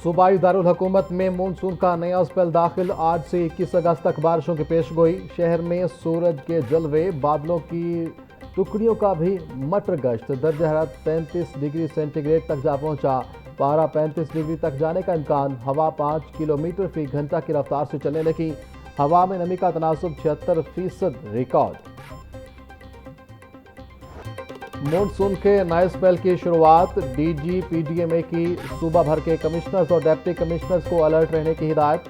सूबाई दारुल हुकूमत में मानसून का नया स्पेल दाखिल। 8 से 21 अगस्त तक बारिशों की पेशगोई। शहर में सूरज के जलवे, बादलों की टुकड़ियों का भी मटर गश्त। दर्जा हरारत 33 डिग्री सेंटीग्रेड तक जा पहुंचा। पारा 35 डिग्री तक जाने का इम्कान। हवा 5 किलोमीटर फी घंटा की रफ्तार से चलने लगी। हवा में नमी का तनासुब 76% रिकॉर्ड। मानसून के नए स्पेल की शुरुआत। डीजी पीडीएमए की सूबा भर के कमिश्नर्स और डिप्टी कमिश्नर्स को अलर्ट रहने की हिदायत।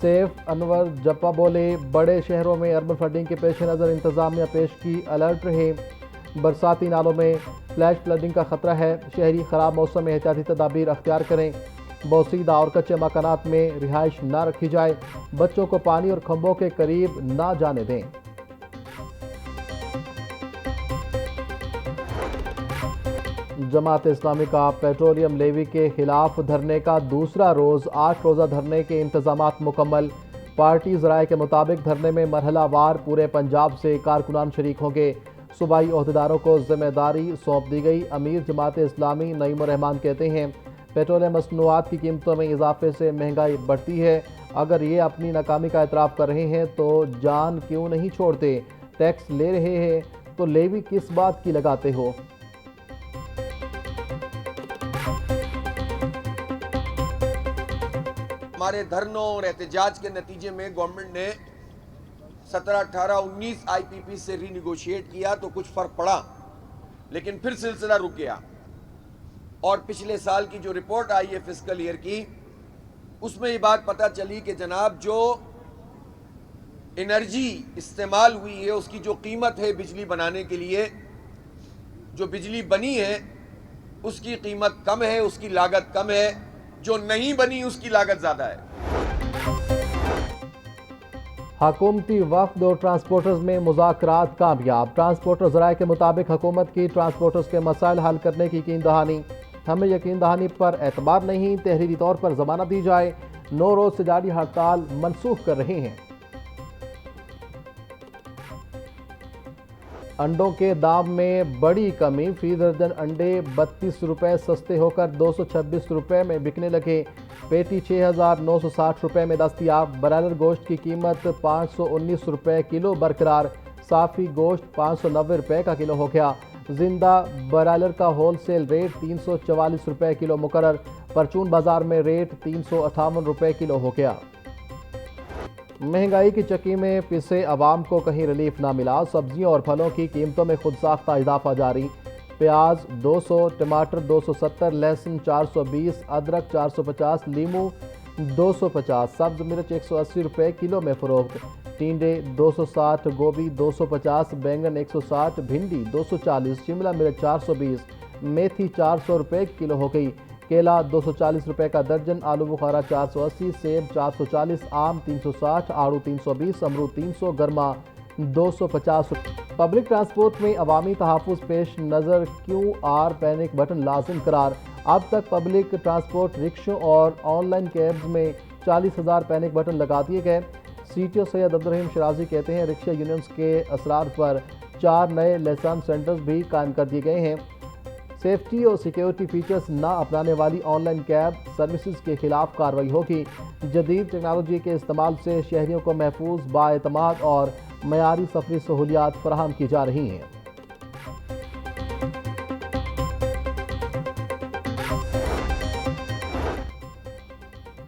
सैफ अनवर जप्पा बोले, बड़े शहरों में अर्बन फ्लडिंग के पेश नज़र इंतजामिया पेश की अलर्ट रहे। बरसाती नालों में फ्लैश फ्लडिंग का खतरा है। शहरी खराब मौसम में एहतियाती तदाबीर अख्तियार करें। बोसीदा और कच्चे मकानात में रिहाइश ना रखी जाए। बच्चों को पानी और खंभों के करीब ना जाने दें। जमात इस्लामी का पेट्रोलियम लेवी के खिलाफ धरने का दूसरा रोज। 8 रोजा धरने के इंतजामात मुकम्मल। पार्टी ज़राए के मुताबिक धरने में मरहलावार पूरे पंजाब से कारकुनान शरीक होंगे। सूबाई ओहदेदारों को जिम्मेदारी सौंप दी गई। अमीर जमात इस्लामी नईम रहमान कहते हैं, पेट्रोलियम मसनूआत की कीमतों में इजाफे से महंगाई बढ़ती है। अगर ये अपनी नाकामी का एतराफ़ कर रहे हैं तो जान क्यों नहीं छोड़ते? टैक्स ले रहे हैं तो लेवी किस बात की लगाते हो? हमारे धरनों और एहतजाज के नतीजे में गवर्नमेंट ने 17, 18, 19 आईपीपी से रीनिगोशिएट किया तो कुछ फर्क पड़ा, लेकिन फिर सिलसिला रुक गया। और पिछले साल की जो रिपोर्ट आई है फिस्कल ईयर की, उसमें ये बात पता चली कि जनाब जो एनर्जी इस्तेमाल हुई है उसकी जो कीमत है बिजली बनाने के लिए, जो बिजली बनी है उसकी कीमत कम है, उसकी लागत कम है। जो नहीं बनी उसकी लागत ज्यादा है। हुकूमती वफ्द और ट्रांसपोर्टर्स में मुज़ाकरात कामयाब। ट्रांसपोर्टर ज़राए के मुताबिक हुकूमत की ट्रांसपोर्टर्स के मसाइल हल करने की यकीन दहानी। हमें यकीन दहानी पर एतबार नहीं, तहरीरी तौर पर जमानत दी जाए। 9 रोज से जारी हड़ताल मनसूख कर रहे हैं। अंडों के दाम में बड़ी कमी। फी दर्जन अंडे 32 रुपये सस्ते होकर 226 रुपये में बिकने लगे। पेटी 6,960 रुपये में दस्तियाब। ब्रायलर गोश्त की कीमत 519 रुपये किलो बरकरार। साफ़ी गोश्त 590 रुपये का किलो हो गया। जिंदा ब्रायलर का होलसेल रेट 344 रुपये किलो मुकर्रर। परचून बाजार में रेट 358 रुपये किलो हो गया। महंगाई की चक्की में पिसे अवाम को कहीं रिलीफ ना मिला। सब्जियों और फलों की कीमतों में खुद साख्ता इजाफा जारी। प्याज 200, टमाटर 270, लहसुन 420, अदरक 450, लीमू 250, सब्ज मिर्च 180 रुपये किलो में फरोख्त। टिंडे 260, गोभी 250, बैंगन 160, भिंडी 240, शिमला मिर्च 420, मेथी 400 रुपये किलो हो गई। केला 240 रुपये का दर्जन, आलू बुखारा 480, सेब 440, आम 360, आड़ू 320, अमरूद 300, गर्मा 250। पब्लिक ट्रांसपोर्ट में अवामी तहफ़्फ़ुज़ पेश नज़र QR पैनिक बटन लाजिम करार। अब तक पब्लिक ट्रांसपोर्ट रिक्शों और ऑनलाइन कैब्स में 40,000 पैनिक बटन लगा दिए गए। CTO सैयद अब्दुर्रहीम शराजी कहते हैं, रिक्शा यूनियंस के असरार पर 4 नए लाइसेंस सेंटर्स भी कायम कर दिए गए हैं। सेफ्टी और सिक्योरिटी फीचर्स ना अपनाने वाली ऑनलाइन कैब सर्विसेज के खिलाफ कार्रवाई होगी। जदीद टेक्नोलॉजी के इस्तेमाल से शहरियों को महफूज, बाएतमाद और मयारी सफरी सहूलियात फराहम की जा रही हैं।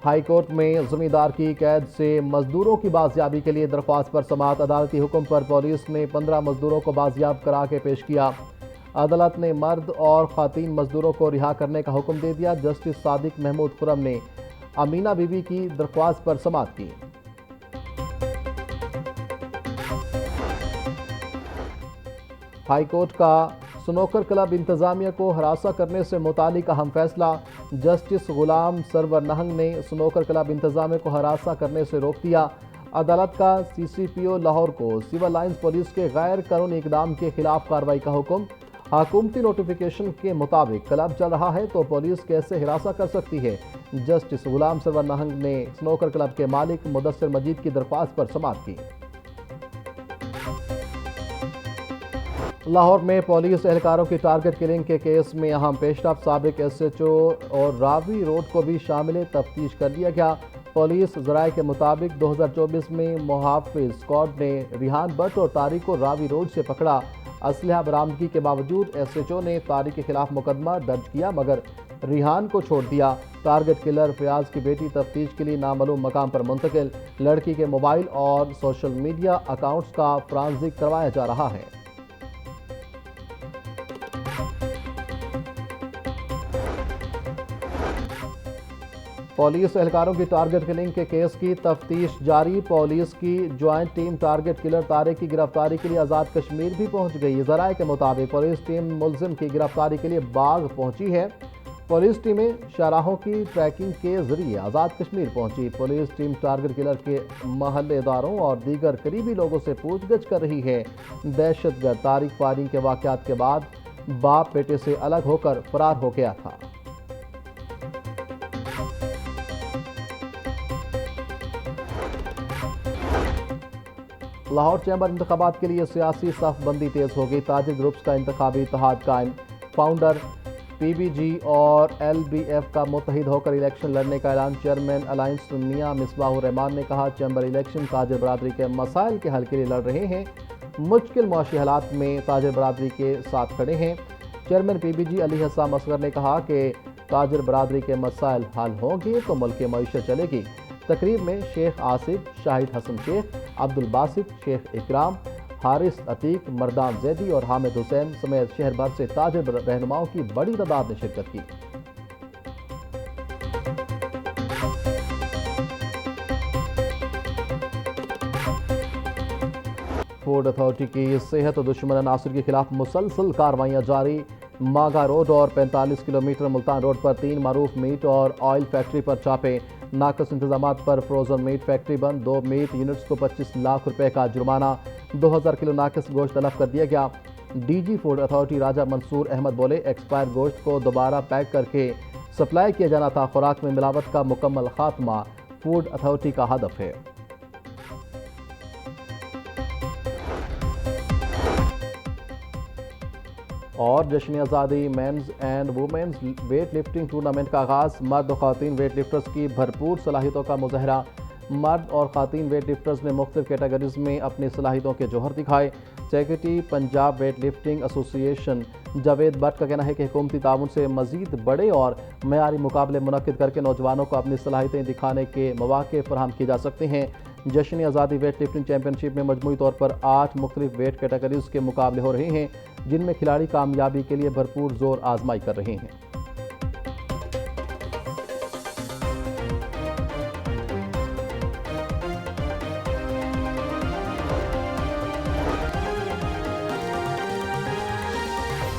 हाई कोर्ट में जमींदार की कैद से मजदूरों की बाजियाबी के लिए दरख्वास्त पर समाअत। अदालती हुक्म पर पुलिस ने 15 मजदूरों को बाजियाब करा के पेश किया। अदालत ने मर्द और खातीन मजदूरों को रिहा करने का हुक्म दे दिया। जस्टिस सादिक महमूद खुरम ने अमीना बीबी की दरख्वास्त पर समाअत की। हाई कोर्ट का स्नोकर क्लब इंतजामिया को हरासा करने से मुतालिक अहम फैसला। जस्टिस गुलाम सरवर नहंग ने स्नोकर क्लब इंतजामिया को हरासा करने से रोक दिया। अदालत का CCPO लाहौर को सिविल लाइंस पुलिस के गैर कानूनी इकदाम के खिलाफ कार्रवाई का हुक्म। हुकूमती नोटिफिकेशन के मुताबिक क्लब चल रहा है तो पुलिस कैसे हिरासा कर सकती है? जस्टिस गुलाम सरवर नहंग ने स्नोकर क्लब के मालिक मुदस्सिर मजीद की दरख्वास्त पर समाअत की। लाहौर में पुलिस एहलकारों की टारगेट किलिंग के केस में अहम पेशरफ, साबिक एसएचओ और रावी रोड को भी शामिल तफ्तीश कर लिया गया। पुलिस ज़राए के मुताबिक 2024 में मुहाफिज स्क्वाड ने रिहान भट्ट और तारिक को रावी रोड से पकड़ा। असलहा बरामदगी के बावजूद एसएचओ ने तारिक के खिलाफ मुकदमा दर्ज किया मगर रिहान को छोड़ दिया। टारगेट किलर फयाज की बेटी तफ्तीश के लिए नामालूम मकाम पर मुंतकिल। लड़की के मोबाइल और सोशल मीडिया अकाउंट्स का फॉरेंसिक करवाया जा रहा है। पुलिस एहलकारों की टारगेट किलिंग के केस की तफ्तीश जारी। पुलिस की joint team target killer Tariq की गिरफ्तारी के लिए आज़ाद कश्मीर भी पहुंच गई। ज़राए के मुताबिक पुलिस टीम मुलजिम की गिरफ्तारी के लिए बाग पहुंची है। पुलिस टीमें शाहराहों की ट्रैकिंग के जरिए आज़ाद कश्मीर पहुंची। पुलिस टीम टारगेट किलर के महल्लेदारों और दीगर करीबी लोगों से पूछगछ कर रही है। दहशतगर्द तारिक फायरिंग के वाक़यात के बाद बाप बेटे से अलग होकर फरार हो गया था। लाहौर चैम्बर इंतखाबात के लिए सियासी सफ़बंदी तेज़ हो गई। ताजिर ग्रुप्स का इंतखाबी इत्तेहाद कायम। फाउंडर पीबीजी और एलबीएफ का मुत्तहिद होकर इलेक्शन लड़ने का ऐलान। चेयरमैन अलायंस मियां मिसबाहुर रहमान ने कहा, चैम्बर इलेक्शन ताजिर बरादरी के मसाइल के हल के लिए लड़ रहे हैं। मुश्किल मुआशी हालात में ताजिर बरादरी के साथ खड़े हैं। चेयरमैन पीबीजी अली हसन असगर ने कहा कि ताजिर बरादरी के मसाइल हल होंगे तो मुल्क की मईशत चलेगी। तकरीब में शेख आसिफ, शाहिद हसन शेख, अब्दुल बासित, शेख इकराम, हारिस अतीक, मर्दान जैदी और हामिद हुसैन समेत शहर भर से ताजिर रहनुमाओं की बड़ी तादाद ने शिरकत की। फूड अथॉरिटी की सेहत दुश्मन अनासर के खिलाफ मुसलसल कार्रवाइयाँ जारी। मागा रोड और 45 किलोमीटर मुल्तान रोड पर 3 मारूफ मीट और ऑयल फैक्ट्री पर छापे। नाकस इंतजाम पर फ्रोजन मीट फैक्ट्री बंद। 2 मीट यूनिट्स को 25 लाख रुपए का जुर्माना। 2000 किलो नाकस गोश्त तलब कर दिया गया। डीजी फूड अथॉरिटी राजा मंसूर अहमद बोले, एक्सपायर गोश्त को दोबारा पैक करके सप्लाई किया जाना था। खुराक में मिलावट का मुकम्मल खात्मा फूड अथॉरिटी का हदफ है। और जश्न आज़ादी men's and women's weight lifting tournament का आगाज। मर्द और खातीन वेट लिफ्टर्स की भरपूर सलाहियतों का मुज़ाहरा। मर्द और खातीन वेट लिफ्टर्स ने मुख्तलिफ कैटेगरीज में अपनी सलाहियतों के जौहर दिखाए। Secretary Punjab weight lifting association Javed Bhatt का कहना है कि हुकूमती ताउन से मज़ीद बड़े और मयारी मुकाबले मुनक्किद करके नौजवानों को अपनी सलाहियतें दिखाने के मौके फराहम किए जा सकते हैं। जश्न आज़ादी वेट लिफ्टिंग चैंपियनशिप में मजमूई तौर पर 8 मुख्तलिफ वेट कैटेगरीज के मुकाबले हो रहे हैं, जिनमें खिलाड़ी कामयाबी के लिए भरपूर जोर आजमाई कर रहे हैं।